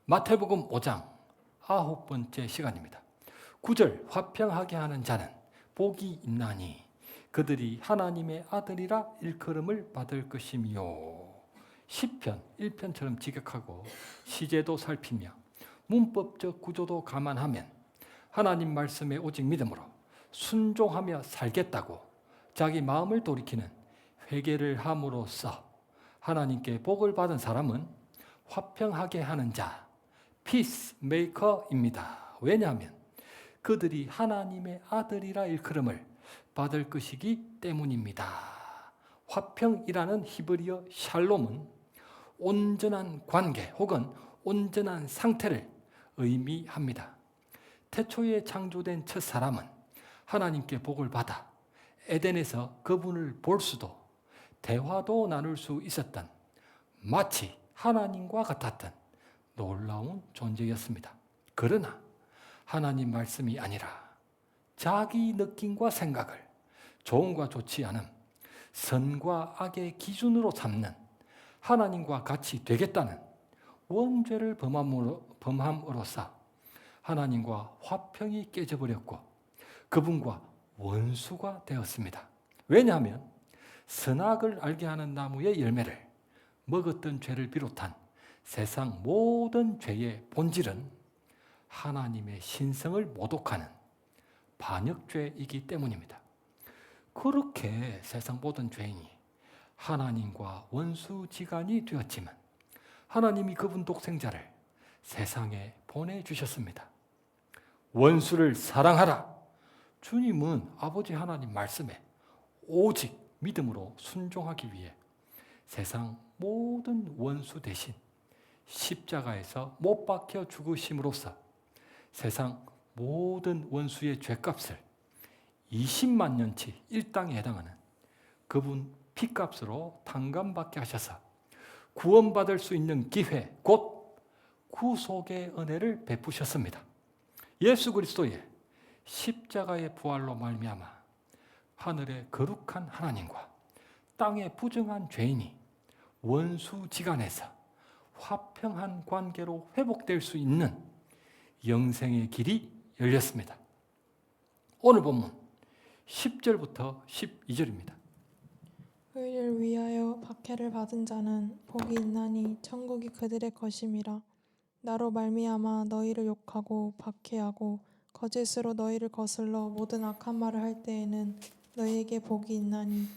마태복음 5장 9번째 시간입니다. 9절 화평하게 하는 자는 복이 있나니 그들이 하나님의 아들이라 일컬음을 받을 것이며. 시편 1편처럼 직역하고 시제도 살피며 문법적 구조도 감안하면 하나님 말씀에 오직 믿음으로 순종하며 살겠다고 자기 마음을 돌이키는 회개를 함으로써 하나님께 복을 받은 사람은 화평하게 하는 자, 피스메이커입니다. 왜냐하면 그들이 하나님의 아들이라 일컬음을 받을 것이기 때문입니다. 화평이라는 히브리어 샬롬은 온전한 관계 혹은 온전한 상태를 의미합니다. 태초에 창조된 첫 사람은 하나님께 복을 받아 에덴에서 그분을 볼 수도 대화도 나눌 수 있었던 마치 하나님과 같았던 놀라운 존재였습니다. 그러나 하나님 말씀이 아니라 자기 느낌과 생각을 좋음과 좋지 않음, 선과 악의 기준으로 삼는 하나님과 같이 되겠다는 원죄를 범함으로써 하나님과 화평이 깨져버렸고 그분과 원수가 되었습니다. 왜냐하면 선악을 알게 하는 나무의 열매를 먹었던 죄를 비롯한 세상 모든 죄의 본질은 하나님의 신성을 모독하는 반역죄이기 때문입니다. 그렇게 세상 모든 죄인이 하나님과 원수지간이 되었지만 하나님이 그분 독생자를 세상에 보내주셨습니다. 원수를 사랑하라. 주님은 아버지 하나님 말씀에 오직 믿음으로 순종하기 위해 세상 모든 원수 대신 십자가에서 못 박혀 죽으심으로써 세상 모든 원수의 죄값을 20만 년치 일당에 해당하는 그분 피값으로 탕감받게 하셔서 구원받을 수 있는 기회, 곧 구속의 은혜를 베푸셨습니다. 예수 그리스도의 십자가의 부활로 말미암아 하늘의 거룩한 하나님과 땅의 부정한 죄인이 원수지간에서 화평한 관계로 회복될 수 있는 영생의 길이 열렸습니다. 오늘 본문 10절부터 12절입니다. 의를 위하여 박해를 받은 자는 복이 있나니 천국이 그들의 것임이라. 나로 말미암아 너희를 욕하고 박해하고 거짓으로 너희를 거슬러 모든 악한 말을 할 때에는 너희에게 복이 있나니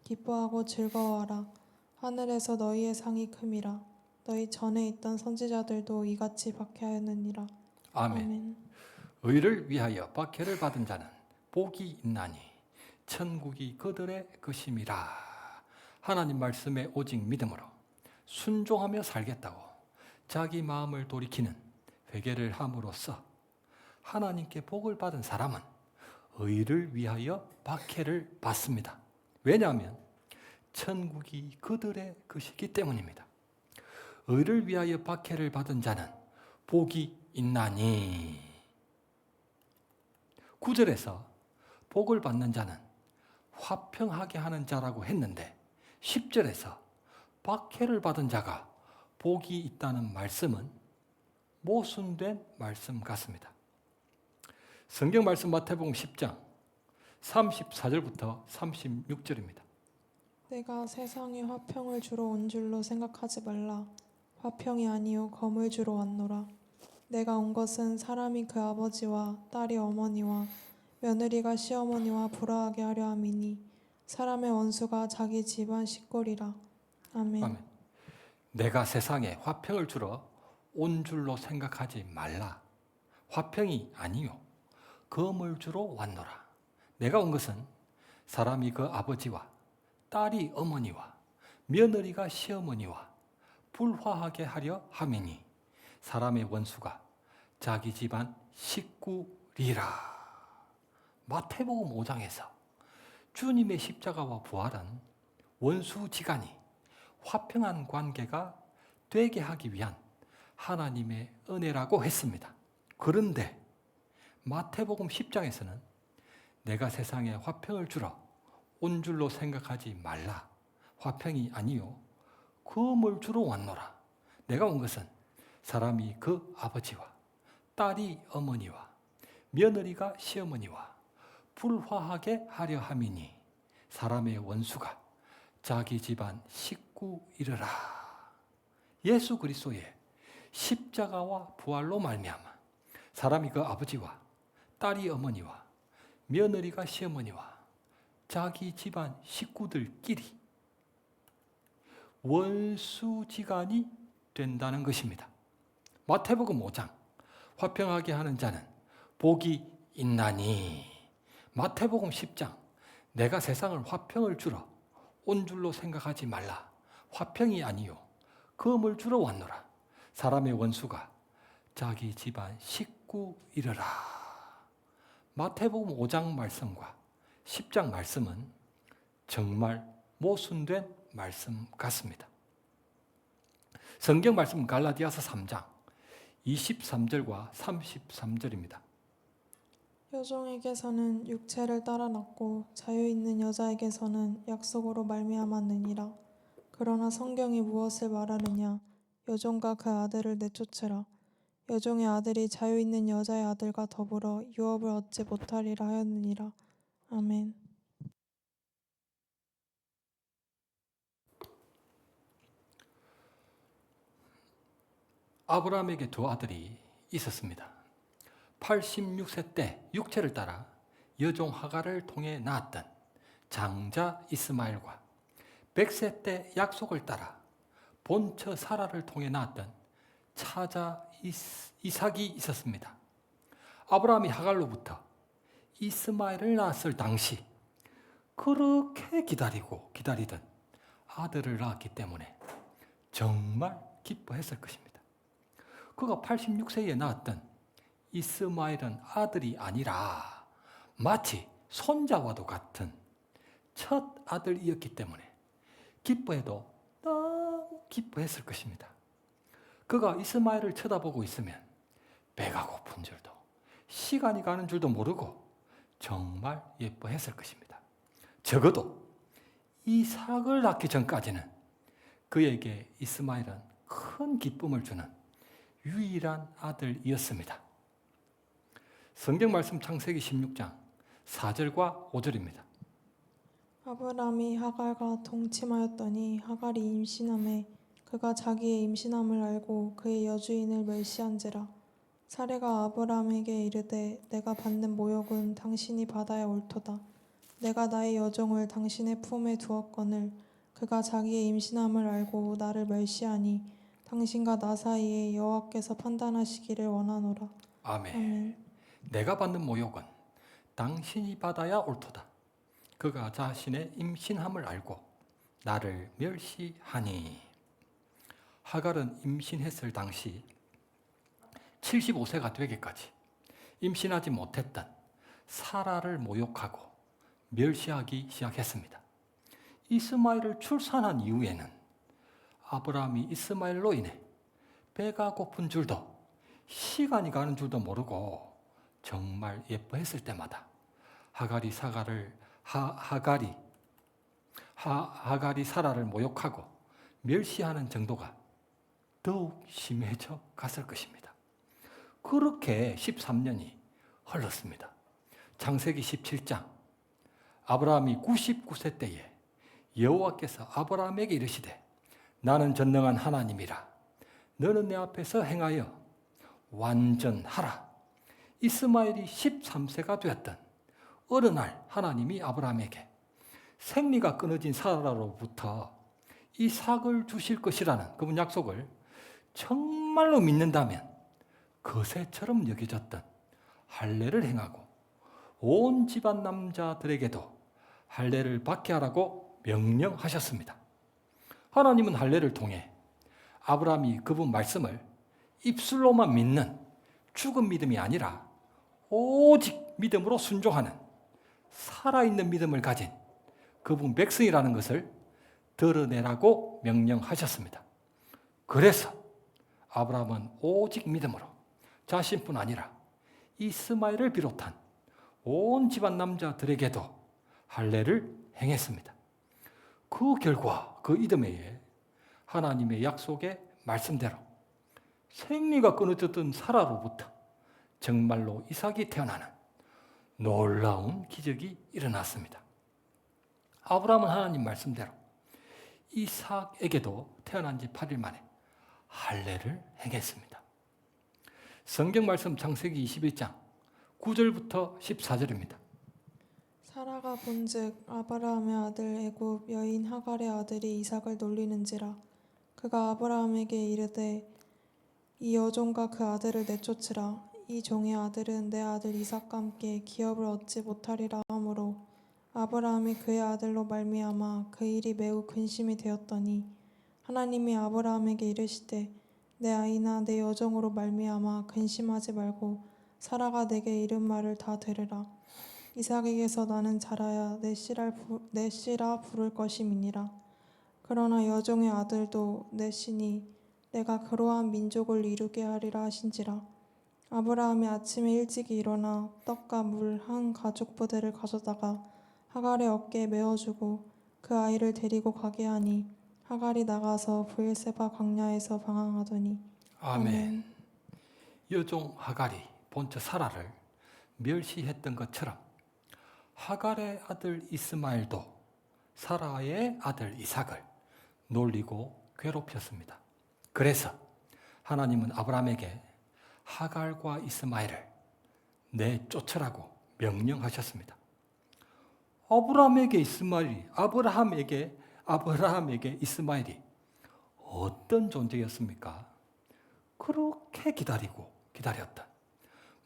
기뻐하고 즐거워하라. 하늘에서 너희의 상이 큼이라. 너희 전에 있던 선지자들도 이같이 박해하였느니라. 아멘. 의를 위하여 박해를 받은 자는 복이 있나니 천국이 그들의 것임이라. 하나님 말씀에 오직 믿음으로 순종하며 살겠다고 자기 마음을 돌이키는 회개를 함으로써 하나님께 복을 받은 사람은 의를 위하여 박해를 받습니다. 왜냐하면 천국이 그들의 것이기 때문입니다. 의를 위하여 박해를 받은 자는 복이 있나니. 9절에서 복을 받는 자는 화평하게 하는 자라고 했는데 10절에서 박해를 받은 자가 복이 있다는 말씀은 모순된 말씀 같습니다. 성경 말씀 마태복음 10장 34절부터 36절입니다. 내가 세상에 화평을 주러 온 줄로 생각하지 말라. 화평이 아니요 검을 주러 왔노라. 내가 온 것은 사람이 그 아버지와 딸이 어머니와 며느리가 시어머니와 불화하게 하려 함이니 사람의 원수가 자기 집안 식구리라. 아멘. 아멘. 내가 세상에 화평을 주러 온 줄로 생각하지 말라. 화평이 아니요 검을 주러 왔노라. 내가 온 것은 사람이 그 아버지와 딸이 어머니와 며느리가 시어머니와 불화하게 하려 함이니 사람의 원수가 자기 집안 식구리라. 마태복음 5장에서 주님의 십자가와 부활은 원수지간이 화평한 관계가 되게 하기 위한 하나님의 은혜라고 했습니다. 그런데 마태복음 10장에서는 내가 세상에 화평을 주러 온 줄로 생각하지 말라. 화평이 아니요 검을 주러 왔노라. 내가 온 것은 사람이 그 아버지와 딸이 어머니와 며느리가 시어머니와 불화하게 하려 함이니 사람의 원수가 자기 집안 식구이르라. 예수 그리스도의 십자가와 부활로 말미암아 사람이 그 아버지와 딸이 어머니와 며느리가 시어머니와 자기 집안 식구들끼리 원수지간이 된다는 것입니다. 마태복음 5장 화평하게 하는 자는 복이 있나니. 마태복음 10장 내가 세상을 화평을 주러 온 줄로 생각하지 말라. 화평이 아니요 금을 주러 왔노라. 사람의 원수가 자기 집안 식구이르라. 마태복음 5장 말씀과 10장 말씀은 정말 모순된 말씀 같습니다. 성경 말씀 갈라디아서 3장 23절과 33절입니다. 여종에게서는 육체를 따라 낳고 자유 있는 여자에게서는 약속으로 말미암았느니라. 그러나 성경이 무엇을 말하느냐? 여종과 그 아들을 내쫓으라. 여종의 아들이 자유 있는 여자의 아들과 더불어 유업을 얻지 못하리라 하였느니라. 아멘. 아브라함에게 두 아들이 있었습니다. 86세 때 육체를 따라 여종 하갈을 통해 낳았던 장자 이스마엘과 100세 때 약속을 따라 본처 사라를 통해 낳았던 차자 이삭이 있었습니다. 아브라함이 하갈로부터 이스마엘을 낳았을 당시 그렇게 기다리던 아들을 낳았기 때문에 정말 기뻐했을 것입니다. 그가 86세에 낳았던 이스마엘은 아들이 아니라 마치 손자와도 같은 첫 아들이었기 때문에 기뻐해도 너무 기뻐했을 것입니다. 그가 이스마엘을 쳐다보고 있으면 배가 고픈 줄도 시간이 가는 줄도 모르고 정말 예뻐했을 것입니다. 적어도 이삭을 낳기 전까지는 그에게 이스마엘은 큰 기쁨을 주는 유일한 아들이었습니다. 성경 말씀 창세기 16장 4절과 5절입니다. 아브람이 하갈과 동침하였더니 하갈이 임신하매 그가 자기의 임신함을 알고 그의 여주인을 멸시한지라. 사레가 아브람에게 이르되 내가 받는 모욕은 당신이 받아야 옳도다. 내가 나의 여종을 당신의 품에 두었거늘 그가 자기의 임신함을 알고 나를 멸시하니 당신과 나 사이에 여호와께서 판단하시기를 원하노라. 아멘. 아멘. 내가 받는 모욕은 당신이 받아야 옳도다. 그가 자신의 임신함을 알고 나를 멸시하니. 하갈은 임신했을 당시 75세가 되기까지 임신하지 못했던 사라를 모욕하고 멸시하기 시작했습니다. 이스마엘을 출산한 이후에는 아브라함이 이스마엘로 인해 배가 고픈 줄도 시간이 가는 줄도 모르고 정말 예뻐했을 때마다 하갈이 사라를 모욕하고 멸시하는 정도가 더욱 심해져 갔을 것입니다. 그렇게 13년이 흘렀습니다. 창세기 17장 아브라함이 99세 때에 여호와께서 아브라함에게 이르시되 나는 전능한 하나님이라 너는 내 앞에서 행하여 완전하라. 이스마엘이 13세가 되었던 어느 날 하나님이 아브라함에게 생리가 끊어진 사라로부터 이삭을 주실 것이라는 그분 약속을 정말로 믿는다면 거새처럼 여겨졌던 할례를 행하고 온 집안 남자들에게도 할례를 받게 하라고 명령하셨습니다. 하나님은 할례를 통해 아브라함이 그분 말씀을 입술로만 믿는 죽은 믿음이 아니라 오직 믿음으로 순종하는 살아있는 믿음을 가진 그분 백성이라는 것을 드러내라고 명령하셨습니다. 그래서 아브라함은 오직 믿음으로 자신뿐 아니라 이스마엘을 비롯한 온 집안 남자들에게도 할례를 행했습니다. 그 결과 그 이듬해에 하나님의 약속의 말씀대로 생리가 끊어졌던 사라로부터 정말로 이삭이 태어나는 놀라운 기적이 일어났습니다. 아브라함은 하나님 말씀대로 이삭에게도 태어난 지 8일 만에 할례를 행했습니다. 성경 말씀 창세기 21장 9절부터 14절입니다. 사라가 본즉 아브라함의 아들 애굽 여인 하갈의 아들이 이삭을 놀리는지라. 그가 아브라함에게 이르되 이 여종과 그 아들을 내쫓으라. 이 종의 아들은 내 아들 이삭과 함께 기업을 얻지 못하리라 하므로 아브라함이 그의 아들로 말미암아 그 일이 매우 근심이 되었더니 하나님이 아브라함에게 이르시되 내 아이나 내 여종으로 말미암아 근심하지 말고 사라가 내게 이른 말을 다 들으라. 이삭에게서 나는 자라야 내 씨라 부를 것임이니라. 그러나 여종의 아들도 내 씨니 내가 그러한 민족을 이루게 하리라 하신지라. 아브라함이 아침에 일찍이 일어나 떡과 물 한 가죽 부대를 가져다가 하갈의 어깨에 메어주고 그 아이를 데리고 가게 하니 하갈이 나가서 브엘세바 광야에서 방황하더니. 아멘. 여종 하갈이 본처 사라를 멸시했던 것처럼 하갈의 아들 이스마엘도 사라의 아들 이삭을 놀리고 괴롭혔습니다. 그래서 하나님은 아브라함에게 하갈과 이스마엘을 내쫓으라고 명령하셨습니다. 아브라함에게 이스마엘이 어떤 존재였습니까? 그렇게 기다렸던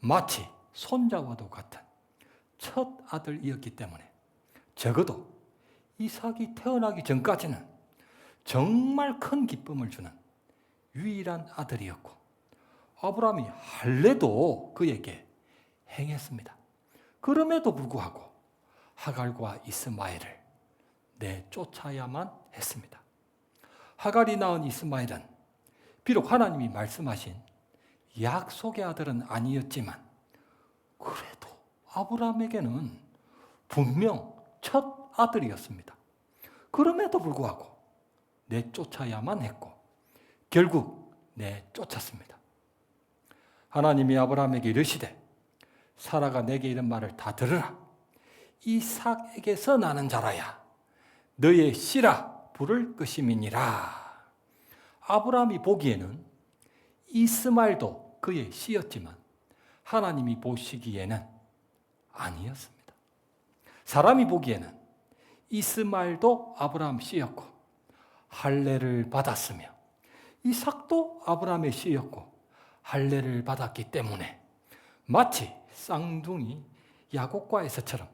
마치 손자와도 같은 첫 아들이었기 때문에 적어도 이삭이 태어나기 전까지는 정말 큰 기쁨을 주는 유일한 아들이었고 아브라함이 할례도 그에게 행했습니다. 그럼에도 불구하고 하갈과 이스마엘을 내쫓아야만 했습니다. 하갈이 낳은 이스마엘은 비록 하나님이 말씀하신 약속의 아들은 아니었지만 그래도 아브라함에게는 분명 첫 아들이었습니다. 그럼에도 불구하고 내쫓아야만 했고 결국 내쫓았습니다. 하나님이 아브라함에게 이르시되 사라가 내게 이런 말을 다 들으라. 이삭에게서 나는 자라야 너의 씨라 부를 것임이니라. 아브라함이 보기에는 이스마엘도 그의 씨였지만 하나님이 보시기에는 아니었습니다. 사람이 보기에는 이스마엘도 아브라함 씨였고 할례를 받았으며 이삭도 아브라함의 씨였고 할례를 받았기 때문에 마치 쌍둥이 야곱과 에서처럼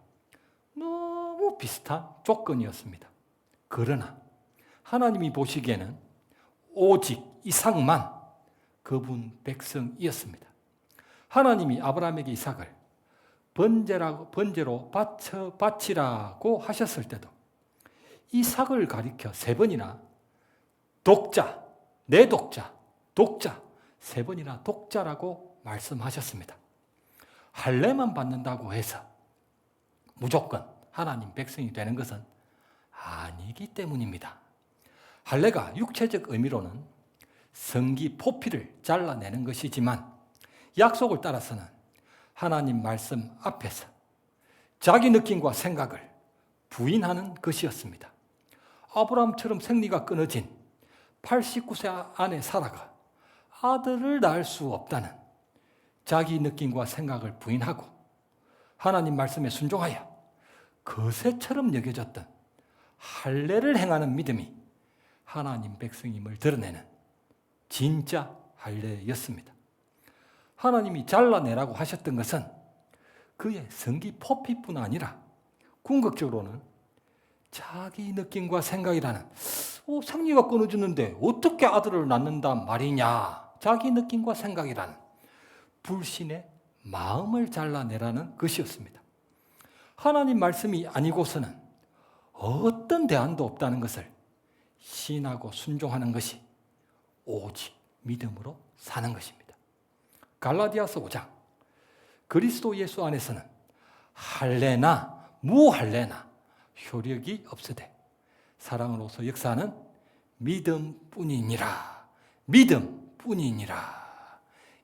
너무 비슷한 조건이었습니다. 그러나 하나님이 보시기에는 오직 이삭만 그분 백성이었습니다. 하나님이 아브라함에게 이삭을 번제로 바치라고 하셨을 때도 이삭을 가리켜 3번이나 독자, 내 독자, 독자 3번이나 독자라고 말씀하셨습니다. 할례만 받는다고 해서 무조건 하나님 백성이 되는 것은 아니기 때문입니다. 할례가 육체적 의미로는 성기 포피를 잘라내는 것이지만 약속을 따라서는 하나님 말씀 앞에서 자기 느낌과 생각을 부인하는 것이었습니다. 아브라함처럼 생리가 끊어진 89세 안에 사라가 아들을 낳을 수 없다는 자기 느낌과 생각을 부인하고 하나님 말씀에 순종하여 거새처럼 여겨졌던 할례를 행하는 믿음이 하나님 백성임을 드러내는 진짜 할례였습니다. 하나님이 잘라내라고 하셨던 것은 그의 성기 포피뿐 아니라 궁극적으로는 자기 느낌과 생각이라는 생리가 끊어지는데 어떻게 아들을 낳는단 말이냐, 자기 느낌과 생각이라는 불신의 마음을 잘라내라는 것이었습니다. 하나님 말씀이 아니고서는 어떤 대안도 없다는 것을 신하고 순종하는 것이 오직 믿음으로 사는 것입니다. 갈라디아서 5장, 그리스도 예수 안에서는 할례나 무할례나 효력이 없으되 사랑으로서 역사하는 믿음뿐이니라. 믿음뿐이니라.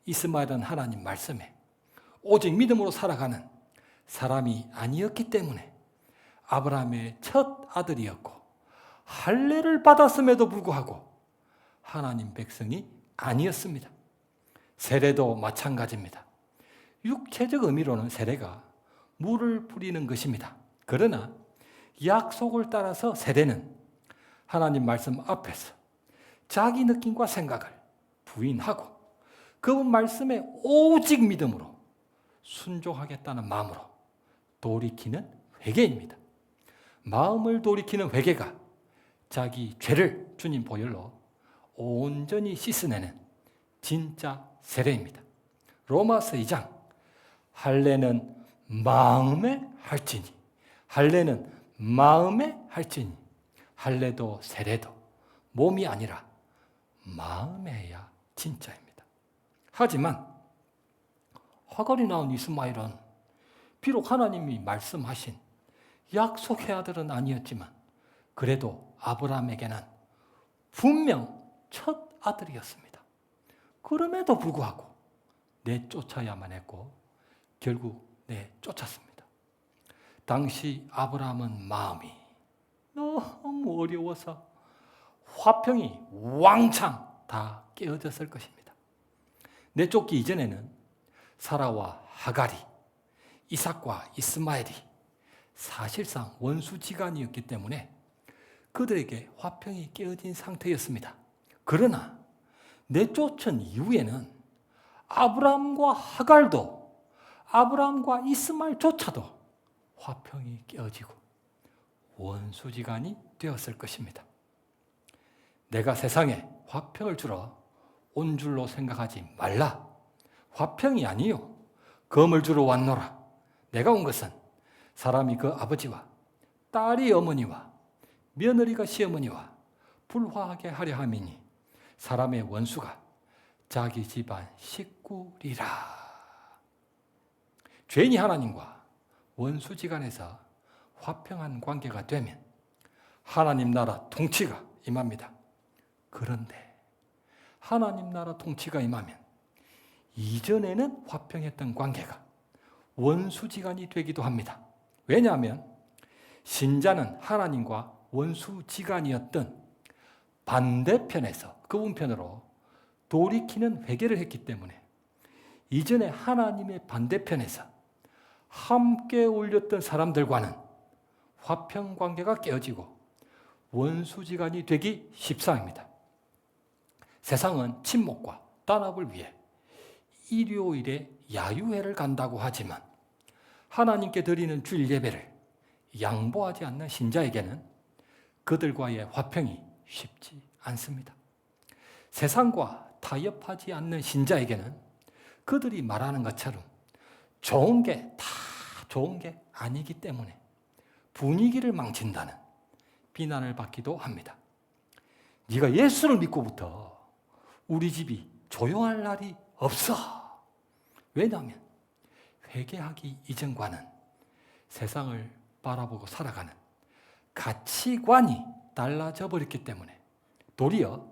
이스마엘은 하나님 말씀에 오직 믿음으로 살아가는 사람이 아니었기 때문에 아브라함의 첫 아들이었고 할례를 받았음에도 불구하고 하나님 백성이 아니었습니다. 세례도 마찬가지입니다. 육체적 의미로는 세례가 물을 뿌리는 것입니다. 그러나 약속을 따라서 세례는 하나님 말씀 앞에서 자기 느낌과 생각을 부인하고 그분 말씀에 오직 믿음으로 순종하겠다는 마음으로 돌이키는 회개입니다. 마음을 돌이키는 회개가 자기 죄를 주님 보혈로 온전히 씻어내는 진짜 세례입니다. 로마서 2장 할례는 마음에 할지니 할례는 마음에 할지니 할례도 세례도 몸이 아니라 마음에 해야 진짜입니다. 하지만 화갈이 나온 이스마엘은 비록 하나님이 말씀하신 약속의 아들은 아니었지만 그래도 아브라함에게는 분명 첫 아들이었습니다. 그럼에도 불구하고 내쫓아야만 했고 결국 내쫓았습니다. 당시 아브라함은 마음이 너무 어려워서 화평이 왕창 다 깨어졌을 것입니다. 내쫓기 이전에는 사라와 하갈이, 이삭과 이스마엘이 사실상 원수지간이었기 때문에 그들에게 화평이 깨어진 상태였습니다. 그러나 내쫓은 이후에는 아브라함과 하갈도 아브라함과 이스마엘조차도 화평이 깨어지고 원수지간이 되었을 것입니다. 내가 세상에 화평을 주러 온 줄로 생각하지 말라. 화평이 아니요 검을 주러 왔노라. 내가 온 것은 사람이 그 아버지와 딸이 어머니와 며느리가 시어머니와 불화하게 하려 함이니 사람의 원수가 자기 집안 식구리라. 죄인이 하나님과 원수지간에서 화평한 관계가 되면 하나님 나라 통치가 임합니다. 그런데 하나님 나라 통치가 임하면 이전에는 화평했던 관계가 원수지간이 되기도 합니다. 왜냐하면 신자는 하나님과 원수지간이었던 반대편에서 그분 편으로 돌이키는 회개를 했기 때문에 이전에 하나님의 반대편에서 함께 올렸던 사람들과는 화평 관계가 깨어지고 원수지간이 되기 십상입니다. 세상은 친목과 단합을 위해 일요일에 야유회를 간다고 하지만 하나님께 드리는 주일 예배를 양보하지 않는 신자에게는 그들과의 화평이 쉽지 않습니다. 세상과 타협하지 않는 신자에게는 그들이 말하는 것처럼 좋은 게 다 좋은 게 아니기 때문에 분위기를 망친다는 비난을 받기도 합니다. 네가 예수를 믿고부터 우리 집이 조용할 날이 없어. 왜냐하면 회개하기 이전과는 세상을 바라보고 살아가는 가치관이 달라져 버렸기 때문에 도리어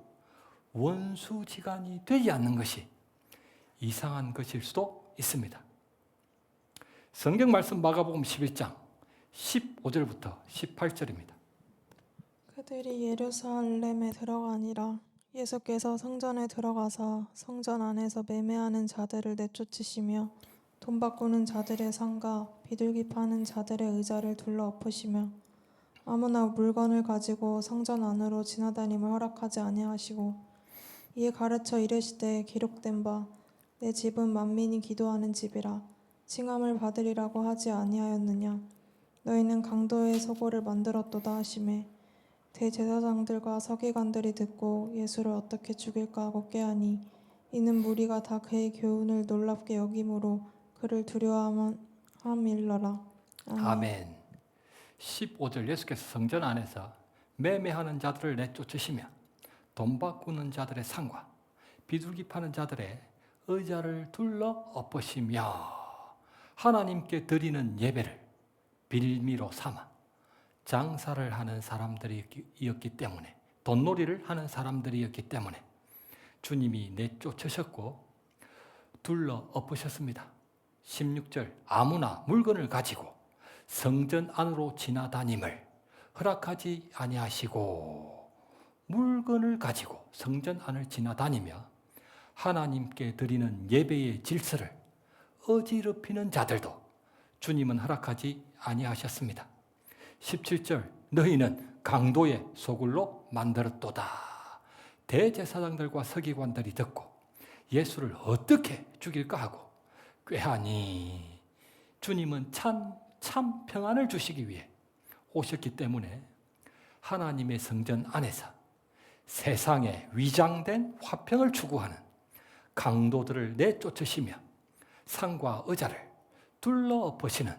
원수지간이 되지 않는 것이 이상한 것일 수도 있습니다. 성경 말씀 마가복음 11장 15절부터 18절입니다. 그들이 예루살렘에 들어가니라. 예수께서 성전에 들어가사 성전 안에서 매매하는 자들을 내쫓으시며 돈 바꾸는 자들의 상가, 비둘기 파는 자들의 의자를 둘러 엎으시며 아무나 물건을 가지고 성전 안으로 지나다님을 허락하지 아니하시고 이에 가르쳐 이르시되 기록된 바 내 집은 만민이 기도하는 집이라 칭함을 받으리라고 하지 아니하였느냐. 너희는 강도의 소고를 만들었도다 하시매 대제사장들과 서기관들이 듣고 예수를 어떻게 죽일까 하고 꾀하니 이는 무리가 다 그의 교훈을 놀랍게 여김으로 그를 두려워함일러라. 아멘. 15절 예수께서 성전 안에서 매매하는 자들을 내쫓으시며 돈 바꾸는 자들의 상과 비둘기 파는 자들의 의자를 둘러 엎으시며 하나님께 드리는 예배를 빌미로 삼아 장사를 하는 사람들이었기 때문에 돈놀이를 하는 사람들이었기 때문에 주님이 내쫓으셨고 둘러 엎으셨습니다. 16절 아무나 물건을 가지고 성전 안으로 지나다님을 허락하지 아니하시고, 물건을 가지고 성전 안을 지나다니며 하나님께 드리는 예배의 질서를 어지럽히는 자들도 주님은 허락하지 아니하셨습니다. 17절 너희는 강도의 소굴로 만들었도다. 대제사장들과 서기관들이 듣고 예수를 어떻게 죽일까 하고 꾀하니, 주님은 참 평안을 주시기 위해 오셨기 때문에 하나님의 성전 안에서 세상에 위장된 화평을 추구하는 강도들을 내쫓으시며 상과 의자를 둘러엎으시는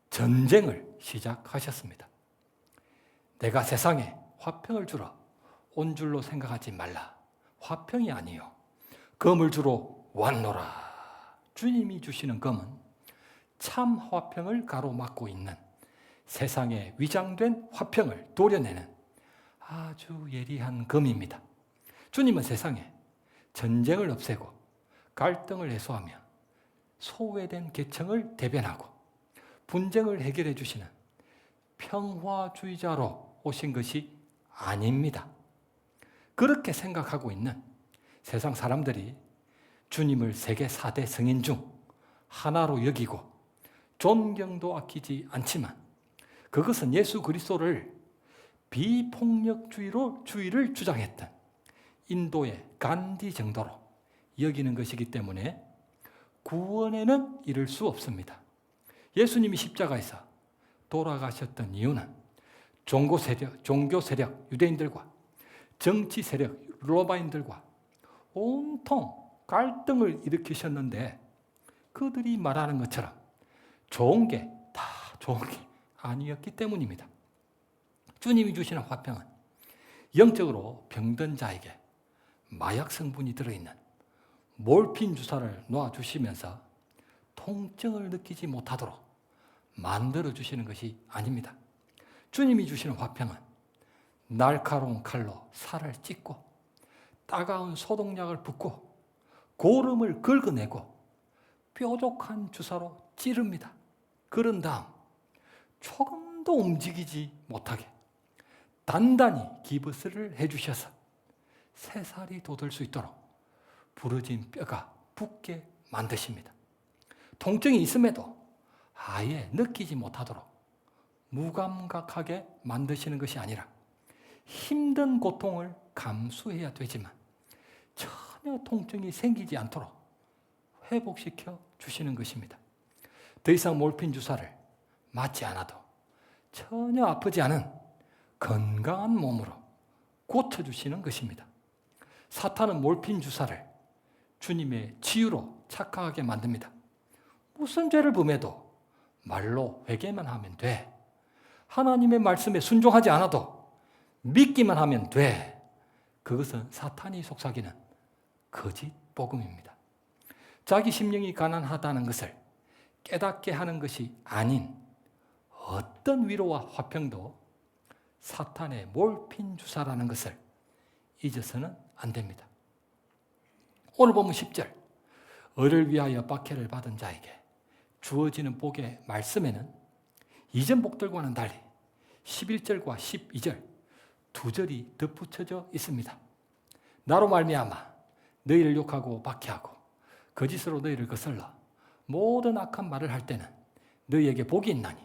전쟁을 시작하셨습니다. 내가 세상에 화평을 주러 온 줄로 생각하지 말라. 화평이 아니요 검을 주러 왔노라. 주님이 주시는 검은 참 화평을 가로막고 있는 세상에 위장된 화평을 도려내는 아주 예리한 검입니다. 주님은 세상에 전쟁을 없애고 갈등을 해소하며 소외된 계층을 대변하고 분쟁을 해결해 주시는 평화주의자로 오신 것이 아닙니다. 그렇게 생각하고 있는 세상 사람들이 주님을 세계 4대 성인 중 하나로 여기고 존경도 아끼지 않지만, 그것은 예수 그리스도를 비폭력주의를 주장했던 인도의 간디 정도로 여기는 것이기 때문에 구원에는 이를 수 없습니다. 예수님이 십자가에서 돌아가셨던 이유는 종교 세력 유대인들과 정치 세력 로마인들과 온통 갈등을 일으키셨는데, 그들이 말하는 것처럼 좋은 게 다 좋은 게 아니었기 때문입니다. 주님이 주시는 화평은 영적으로 병든 자에게 마약 성분이 들어있는 몰핀 주사를 놓아주시면서 통증을 느끼지 못하도록 만들어주시는 것이 아닙니다. 주님이 주시는 화평은 날카로운 칼로 살을 찢고 따가운 소독약을 붓고 고름을 긁어내고 뾰족한 주사로 찌릅니다. 그런 다음 조금도 움직이지 못하게 단단히 기부스를 해주셔서 새살이 돋을 수 있도록 부러진 뼈가 붓게 만드십니다. 통증이 있음에도 아예 느끼지 못하도록 무감각하게 만드시는 것이 아니라 힘든 고통을 감수해야 되지만 전혀 통증이 생기지 않도록 회복시켜 주시는 것입니다. 더 이상 몰핀 주사를 맞지 않아도 전혀 아프지 않은 건강한 몸으로 고쳐주시는 것입니다. 사탄은 몰핀 주사를 주님의 치유로 착각하게 만듭니다. 무슨 죄를 범해도 말로 회개만 하면 돼. 하나님의 말씀에 순종하지 않아도 믿기만 하면 돼. 그것은 사탄이 속삭이는 거짓 복음입니다. 자기 심령이 가난하다는 것을 깨닫게 하는 것이 아닌 어떤 위로와 화평도 사탄의 몰핀 주사라는 것을 잊어서는 안 됩니다. 오늘 보면 10절 을을 위하여 박해를 받은 자에게 주어지는 복의 말씀에는 이전 복들과는 달리 11절과 12절 두 절이 덧붙여져 있습니다. 나로 말미암아 너희를 욕하고 박해하고 거짓으로 너희를 거슬러 모든 악한 말을 할 때는 너희에게 복이 있나니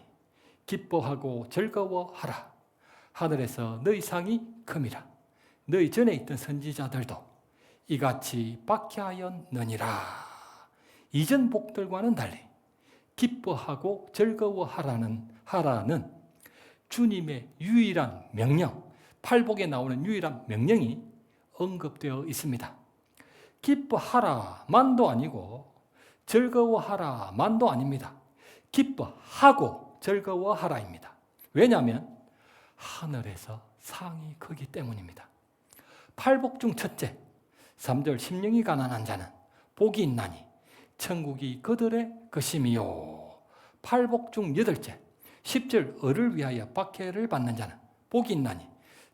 기뻐하고 즐거워하라. 하늘에서 너희 상이 큼이라. 너희 전에 있던 선지자들도 이같이 박해하였느니라. 이전 복들과는 달리 기뻐하고 즐거워하라는 주님의 유일한 명령, 팔복에 나오는 유일한 명령이 언급되어 있습니다. 기뻐하라만도 아니고 즐거워하라만도 아닙니다. 기뻐하고 즐거워하라입니다. 왜냐하면 하늘에서 상이 크기 때문입니다. 팔복 중 첫째, 3절 심령이 가난한 자는 복이 있나니 천국이 그들의 것이미요. 팔복 중 8째, 10절 을을 위하여 박해를 받는 자는 복이 있나니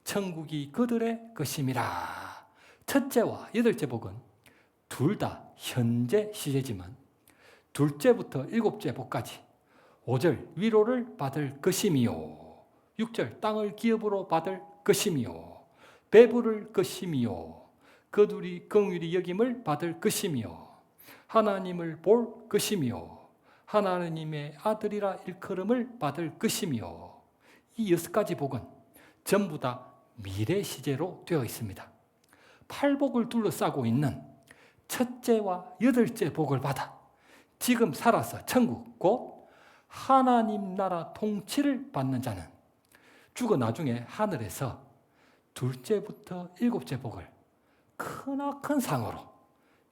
천국이 그들의 것임이라. 첫째와 8째 복은 둘 다 현재 시제지만 둘째부터 일곱째 복까지 5절 위로를 받을 것이미요 6절 땅을 기업으로 받을 것이미요 배부를 것이미요 거둘이 긍휼히 여김을 받을 것이미요 하나님을 볼 것이미요 하나님의 아들이라 일컬음을 받을 것이미요 이 6가지 복은 전부 다 미래 시제로 되어 있습니다. 팔복을 둘러싸고 있는 첫째와 여덟째 복을 받아 지금 살아서 천국 곧 하나님 나라 통치를 받는 자는 죽어 나중에 하늘에서 둘째부터 일곱째 복을 크나큰 상으로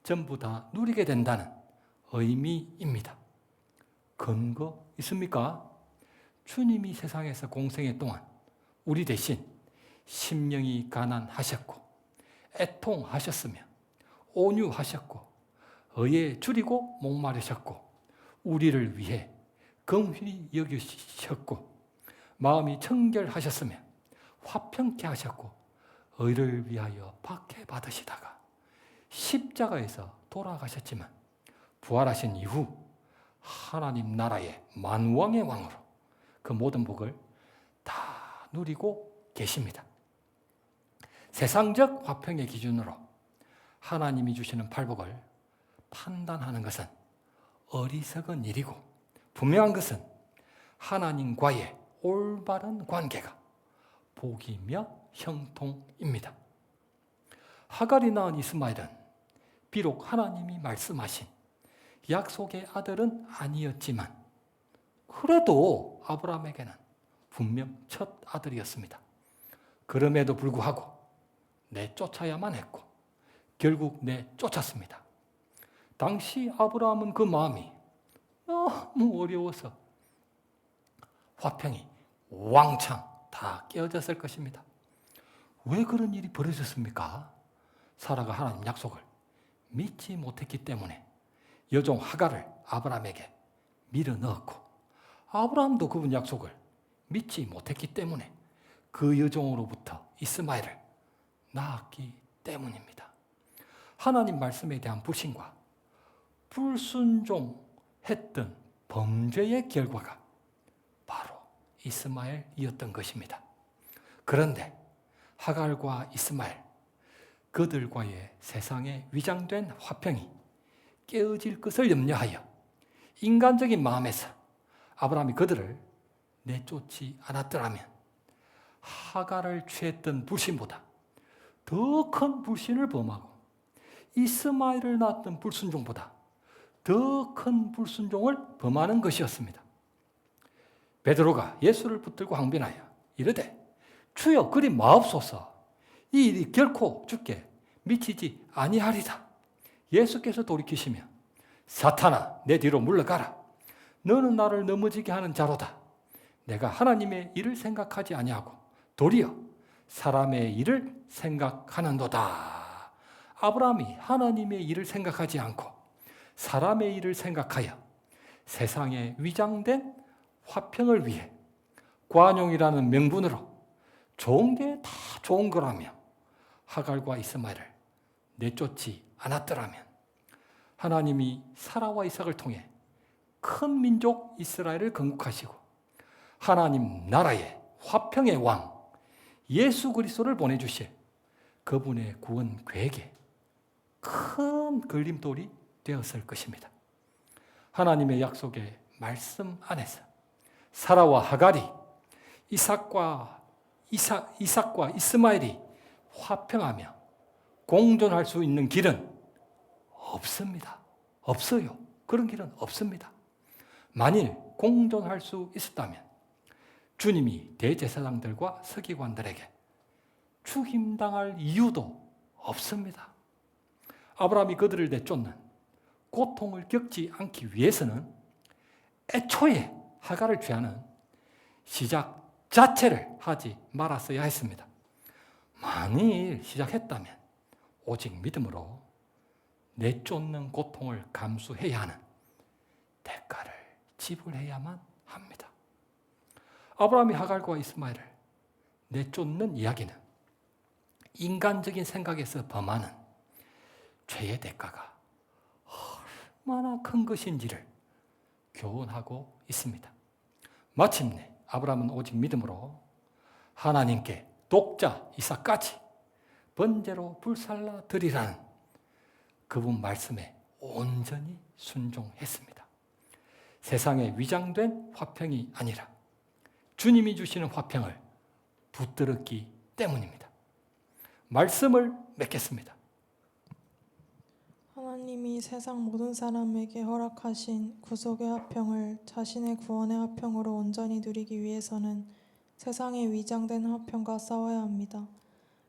전부 다 누리게 된다는 의미입니다. 근거 있습니까? 주님이 세상에서 공생애 동안 우리 대신 심령이 가난하셨고 애통하셨으며 온유하셨고 의에 줄이고 목마르셨고 우리를 위해 긍휼히 여기셨고 마음이 청결하셨으며 화평케 하셨고 의를 위하여 박해받으시다가 십자가에서 돌아가셨지만 부활하신 이후 하나님 나라의 만왕의 왕으로 그 모든 복을 다 누리고 계십니다. 세상적 화평의 기준으로 하나님이 주시는 팔복을 판단하는 것은 어리석은 일이고 분명한 것은 하나님과의 올바른 관계가 복이며 형통입니다. 하갈이 낳은 이스마엘은 비록 하나님이 말씀하신 약속의 아들은 아니었지만 그래도 아브라함에게는 분명 첫 아들이었습니다. 그럼에도 불구하고 내쫓아야만 했고 결국 내쫓았습니다. 당시 아브라함은 그 마음이 너무 어려워서 화평이 왕창 다 깨어졌을 것입니다. 왜 그런 일이 벌어졌습니까? 사라가 하나님 약속을 믿지 못했기 때문에 여종 하갈을 아브라함에게 밀어넣었고 아브라함도 그분 약속을 믿지 못했기 때문에 그 여종으로부터 이스마엘을 낳았기 때문입니다. 하나님 말씀에 대한 불신과 불순종했던 범죄의 결과가 바로 이스마엘이었던 것입니다. 그런데 하갈과 이스마엘 그들과의 세상에 위장된 화평이 깨어질 것을 염려하여 인간적인 마음에서 아브라함이 그들을 내쫓지 않았더라면 하갈을 취했던 불신보다 더 큰 불신을 범하고 이스마엘을 낳았던 불순종보다 더 큰 불순종을 범하는 것이었습니다. 베드로가 예수를 붙들고 항변하여 이르되 주여 그리 마옵소서 이 일이 결코 주께 미치지 아니하리다. 예수께서 돌이키시며 사탄아 내 뒤로 물러가라. 너는 나를 넘어지게 하는 자로다. 내가 하나님의 일을 생각하지 아니하고 도리어 사람의 일을 생각하는도다. 아브라함이 하나님의 일을 생각하지 않고 사람의 일을 생각하여 세상에 위장된 화평을 위해 관용이라는 명분으로 좋은 게 다 좋은 거라며 하갈과 이스마엘을 내쫓지 않았더라면 하나님이 사라와 이삭을 통해 큰 민족 이스라엘을 건국하시고 하나님 나라의 화평의 왕 예수 그리스도를 보내주실 그분의 구원 계획에 큰 걸림돌이 되었을 것입니다. 하나님의 약속의 말씀 안에서 사라와 하갈이 이삭과 이스마엘이 화평하며 공존할 수 있는 길은 없습니다. 없어요. 그런 길은 없습니다. 만일 공존할 수 있었다면 주님이 대제사장들과 서기관들에게 죽임당할 이유도 없습니다. 아브라함이 그들을 내쫓는 고통을 겪지 않기 위해서는 애초에 하갈을 취하는 시작 자체를 하지 말았어야 했습니다. 만일 시작했다면 오직 믿음으로 내쫓는 고통을 감수해야 하는 대가를 지불해야만 합니다. 아브라함이 하갈과 이스마엘을 내쫓는 이야기는 인간적인 생각에서 범하는 죄의 대가가 얼마나 큰 것인지를 교훈하고 있습니다. 마침내 아브라함은 오직 믿음으로 하나님께 독자 이삭까지 번제로 불살라 드리라는 그분 말씀에 온전히 순종했습니다. 세상에 위장된 화평이 아니라 주님이 주시는 화평을 붙들었기 때문입니다. 말씀을 맺겠습니다. 하나님이 세상 모든 사람에게 허락하신 구속의 화평을 자신의 구원의 화평으로 온전히 누리기 위해서는 세상에 위장된 화평과 싸워야 합니다.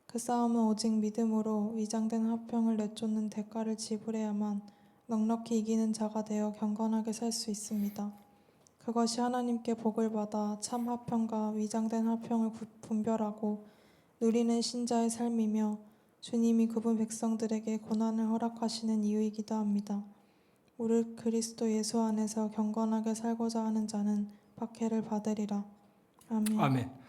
그 싸움은 오직 믿음으로 위장된 화평을 내쫓는 대가를 지불해야만 넉넉히 이기는 자가 되어 경건하게 살 수 있습니다. 그것이 하나님께 복을 받아 참 화평과 위장된 화평을 분별하고 누리는 신자의 삶이며 주님이 그분 백성들에게 고난을 허락하시는 이유이기도 합니다. 무릇 그리스도 예수 안에서 경건하게 살고자 하는 자는 박해를 받으리라. 아멘. 아멘.